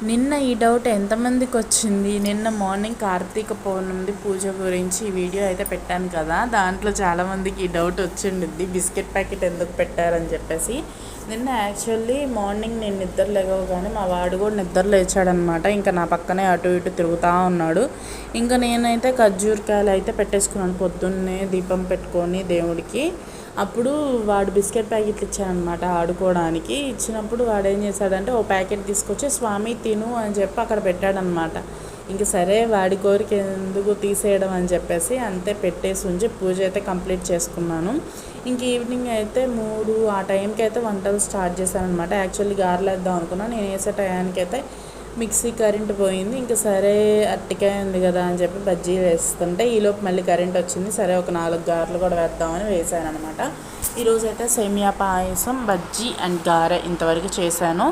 నిన్న ఈ డౌట్ ఎంతమందికి వచ్చింది? నిన్న మార్నింగ్ కార్తీక పౌర్ణమి పూజ గురించి ఈ వీడియో అయితే పెట్టాను కదా, దాంట్లో చాలామందికి ఈ డౌట్ వచ్చిండిద్ది, బిస్కెట్ ప్యాకెట్ ఎందుకు పెట్టారని చెప్పేసి. నిన్న యాక్చువల్లీ మార్నింగ్ నేను నిద్ర లేవగానే మా వాడు కూడా నిద్ర లేచాడనమాట. ఇంకా నా పక్కనే అటు ఇటు తిరుగుతూ ఉన్నాడు. ఇంకా నేనైతే ఖర్జూరకాయలు అయితే పెట్టేసుకున్నాను పొద్దున్నే దీపం పెట్టుకొని దేవుడికి. అప్పుడు వాడు బిస్కెట్ ప్యాకెట్లు ఇచ్చానమాట ఆడుకోవడానికి. ఇచ్చినప్పుడు వాడు ఏం చేశాడంటే ఓ ప్యాకెట్ తీసుకొచ్చి స్వామి తిను అని చెప్పి అక్కడ పెట్టాడనమాట. ఇంక సరే వాడి కోరిక ఎందుకు తీసేయడం అని చెప్పేసి అంతే పెట్టేసి ఉంచి పూజ అయితే కంప్లీట్ చేసుకున్నాను. ఇంక ఈవినింగ్ అయితే 3 ఆ టైంకి అయితే వంటలు స్టార్ట్ చేశానమాట. యాక్చువల్లీ గారెలు వేద్దాం అనుకున్నాను. నేను వేసే టయానికి అయితే మిక్సీ కరెంట్ పోయింది. ఇంకా సరే అరటికాయ ఉంది కదా అని చెప్పి బజ్జీలు వేస్తుంటే ఈలోపు మళ్ళీ కరెంట్ వచ్చింది. సరే ఒక 4 గారెలు కూడా వేద్దామని వేసాను అనమాట. ఈరోజైతే సేమియా పాయసం, బజ్జీ అండ్ గారె ఇంతవరకు చేశాను.